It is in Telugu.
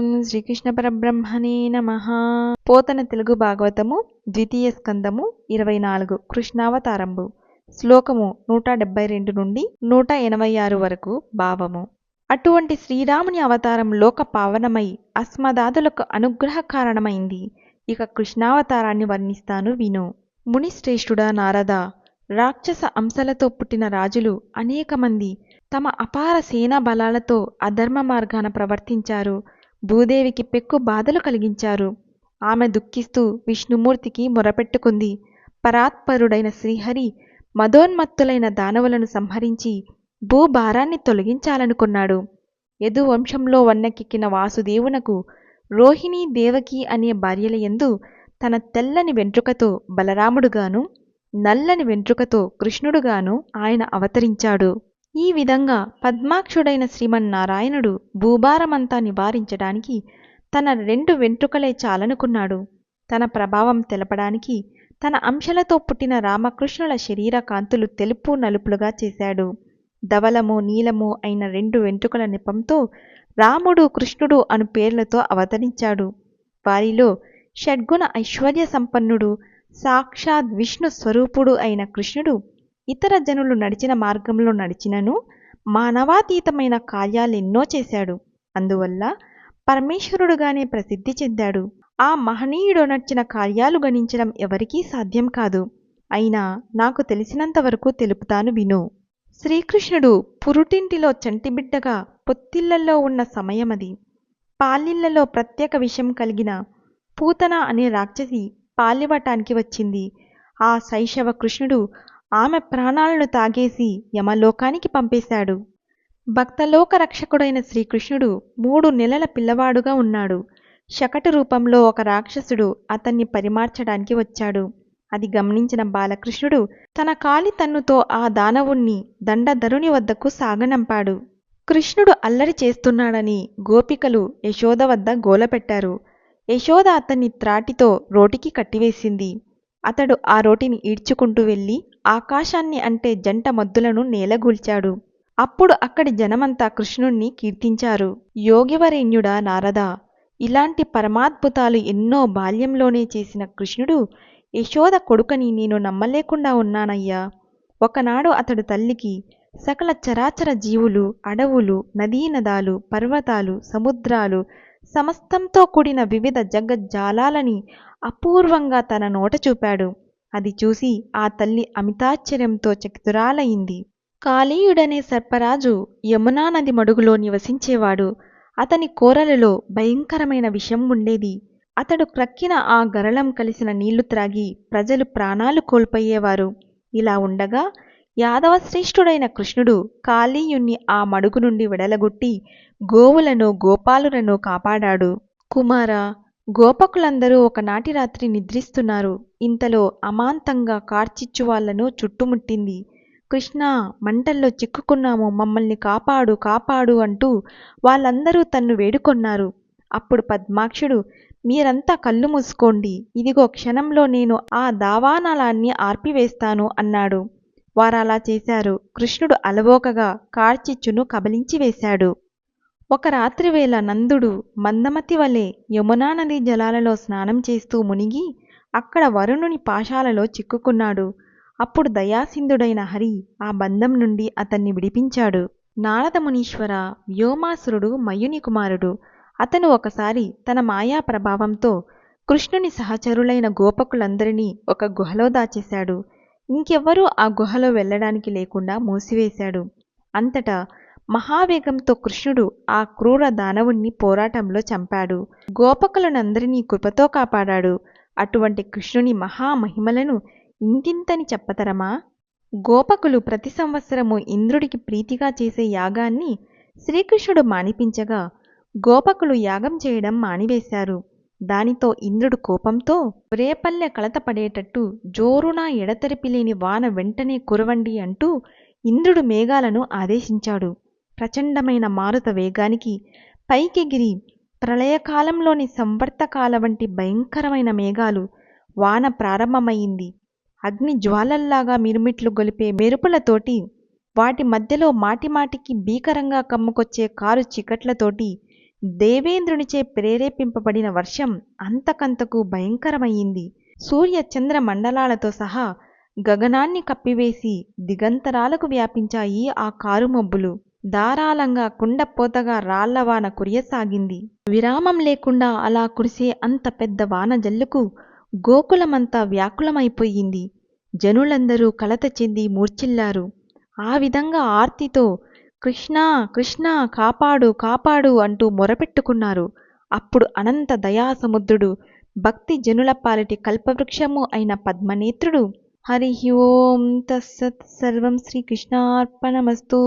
ఓం శ్రీకృష్ణ పరబ్రహ్మణే నమః. పోతన తెలుగు భాగవతము ద్వితీయ స్కందము 24 కృష్ణావతారంబు. శ్లోకము 172 నుండి 186 వరకు భావము. అటువంటి శ్రీరాముని అవతారం లోక పావనమై అస్మదాదులకు అనుగ్రహ కారణమైంది. ఇక కృష్ణావతారాన్ని వర్ణిస్తాను విను. మునిశ్రేష్ఠుడా నారద, రాక్షస అంశలతో పుట్టిన రాజులు అనేక మంది తమ అపార సేనా బలాలతో అధర్మ మార్గాన ప్రవర్తించారు. భూదేవికి పెక్కు బాధలు కలిగించారు. ఆమె దుఃఖిస్తూ విష్ణుమూర్తికి మొరపెట్టుకుంది. పరాత్పరుడైన శ్రీహరి మదోన్మత్తులైన దానవులను సంహరించి భూభారాన్ని తొలగించాలనుకున్నాడు. యదువంశంలో వన్నెకెక్కిన వాసుదేవునకు రోహిణీ దేవకి అనే భార్యల యందు తన తెల్లని వెంట్రుకతో బలరాముడుగాను, నల్లని వెంట్రుకతో కృష్ణుడుగాను ఆయన అవతరించాడు. ఈ విధంగా పద్మాక్షుడైన శ్రీమన్నారాయణుడు భూభారమంతా నివారించడానికి తన 2 వెంట్రుకలే చాలనుకున్నాడు. తన ప్రభావం తెలపడానికి తన అంశలతో పుట్టిన రామకృష్ణుల శరీర కాంతులు తెలుపు నలుపులుగా చేశాడు. ధవలము నీలము అయిన 2 వెంట్రుకల నెపంతో రాముడు కృష్ణుడు అను పేర్లతో అవతరించాడు. వారిలో షడ్గుణ ఐశ్వర్య సంపన్నుడు సాక్షాత్ విష్ణు స్వరూపుడు అయిన కృష్ణుడు ఇతర జనులు నడిచిన మార్గంలో నడిచినను మానవాతీతమైన కార్యాలెన్నో చేశాడు. అందువల్ల పరమేశ్వరుడుగానే ప్రసిద్ధి చెందాడు. ఆ మహనీయుడు నడిచిన కార్యాలు గణించడం ఎవరికీ సాధ్యం కాదు. అయినా నాకు తెలిసినంతవరకు తెలుపుతాను విను. శ్రీకృష్ణుడు పురుటింటిలో చంటిబిడ్డగా పొత్తిళ్లలో ఉన్న సమయమది. పాలిళ్లలో ప్రత్యేక విషం కలిగిన పూతన అనే రాక్షసి పాలివ్వటానికి వచ్చింది. ఆ శైశవ కృష్ణుడు ఆమె ప్రాణాలను తాగేసి యమలోకానికి పంపేశాడు. భక్తలోక రక్షకుడైన శ్రీకృష్ణుడు 3 నెలల పిల్లవాడుగా ఉన్నాడు. శకటు రూపంలో ఒక రాక్షసుడు అతన్ని పరిమార్చడానికి వచ్చాడు. అది గమనించిన బాలకృష్ణుడు తన కాలి తన్నుతో ఆ దానవుణ్ణి దండధరుని వద్దకు సాగనంపాడు. కృష్ణుడు అల్లరి చేస్తున్నాడని గోపికలు యశోద వద్ద గోలపెట్టారు. యశోద అతన్ని త్రాటితో రోటికి కట్టివేసింది. అతడు ఆ రోటిని ఈడ్చుకుంటూ వెళ్ళి ఆకాశాన్ని అంటే జంట మద్దులను నేలగూల్చాడు. అప్పుడు అక్కడి జనమంతా కృష్ణుణ్ణి కీర్తించారు. యోగివరేణ్యుడా నారదా, ఇలాంటి పరమాద్భుతాలు ఎన్నో బాల్యంలోనే చేసిన కృష్ణుడు యశోద కొడుకని నేను నమ్మలేకుండా ఉన్నానయ్యా. ఒకనాడు అతడు తల్లికి సకల చరాచర జీవులు, అడవులు, నదీనదాలు, పర్వతాలు, సముద్రాలు సమస్తంతో కూడిన వివిధ జగజ్జాలాలని అపూర్వంగా తన నోట చూపాడు. అది చూసి ఆ తల్లి అమితాశ్చర్యంతో చకితురాలయింది. కాళీయుడనే సర్పరాజు యమునా నది మడుగులో నివసించేవాడు. అతని కోరలలో భయంకరమైన విషం ఉండేది. అతడు క్రక్కిన ఆ గరళం కలిసిన నీళ్లు త్రాగి ప్రజలు ప్రాణాలు కోల్పోయేవారు. ఇలా ఉండగా యాదవశ్రేష్ఠుడైన కృష్ణుడు కాళీయుణ్ణి ఆ మడుగు నుండి విడలగొట్టి గోవులను గోపాలులను కాపాడాడు. కుమారా, గోపకులందరూ ఒకనాటి రాత్రి నిద్రిస్తున్నారు. ఇంతలో అమాంతంగా కార్చిచ్చు వాళ్లను చుట్టుముట్టింది. కృష్ణా, మంటల్లో చిక్కుకున్నాము, మమ్మల్ని కాపాడు కాపాడు అంటూ వాళ్ళందరూ తన్ను వేడుకొన్నారు. అప్పుడు పద్మాక్షుడు, మీరంతా కళ్ళు మూసుకోండి, ఇదిగో క్షణంలో నేను ఆ దావానలాన్ని ఆర్పివేస్తాను అన్నాడు. వారలా చేశారు. కృష్ణుడు అలవోకగా కార్చిచ్చును కబలించి వేశాడు. ఒక రాత్రివేళ నందుడు మందమతి వలె యమునా నదీ జలాలలో స్నానం చేస్తూ మునిగి అక్కడ వరుణుని పాశాలలో చిక్కుకున్నాడు. అప్పుడు దయాసింధుడైన హరి ఆ బంధం నుండి అతన్ని విడిపించాడు. నారద మునీశ్వర, వ్యోమాసురుడు మయుని కుమారుడు. అతను ఒకసారి తన మాయా ప్రభావంతో కృష్ణుని సహచరులైన గోపకులందరినీ ఒక గుహలో దాచేశాడు. ఇంకెవ్వరూ ఆ గుహలో వెళ్లడానికి లేకుండా మూసివేశాడు. అంతటా మహావేగంతో కృష్ణుడు ఆ క్రూర దానవుణ్ణి పోరాటంలో చంపాడు. గోపకులనందరినీ కృపతో కాపాడాడు. అటువంటి కృష్ణుని మహామహిమలను ఇంతింతని చెప్పతరమా? గోపకులు ప్రతి సంవత్సరము ఇంద్రుడికి ప్రీతిగా చేసే యాగాన్ని శ్రీకృష్ణుడు మానిపించగా గోపకులు యాగం చేయడం మానివేశారు. దానితో ఇంద్రుడు కోపంతో రేపల్లె కలతపడేటట్టు జోరున ఎడతెరిపిలేని వాన వెంటనే కురవండి అంటూ ఇంద్రుడు మేఘాలను ఆదేశించాడు. ప్రచండమైన మారుత వేగానికి పైకెగిరి ప్రళయకాలంలోని సంవర్తకాల వంటి భయంకరమైన మేఘాలు వాన ప్రారంభమైంది. అగ్ని జ్వాలల్లాగా మిరుమిట్లు గొలిపే మెరుపులతోటి, వాటి మధ్యలో మాటిమాటికి భీకరంగా కమ్ముకొచ్చే కారు చికట్లతోటి దేవేంద్రునిచే ప్రేరేపింపబడిన వర్షం అంతకంతకు భయంకరమయ్యింది. సూర్య చంద్ర మండలాలతో సహా గగనాన్ని కప్పివేసి దిగంతరాలకు వ్యాపించాయి ఆ కారుమబ్బులు. ధారాళంగా కుండపోతగా రాళ్లవాన కురియసాగింది. విరామం లేకుండా అలా కురిసే అంత పెద్ద వాన జల్లుకు గోకులమంతా వ్యాకులమైపోయింది. జనులందరూ కలత చెంది మూర్ఛిల్లారు. ఆ విధంగా ఆర్తితో కృష్ణా కృష్ణా కాపాడు కాపాడు అంటూ మొరపెట్టుకున్నారు. అప్పుడు అనంత దయాసముద్రుడు, భక్తి జనుల పాలిటి కల్పవృక్షము అయిన పద్మనేత్రుడు హరి ఓం తస్సత్ సర్వం శ్రీకృష్ణార్పణమస్తు.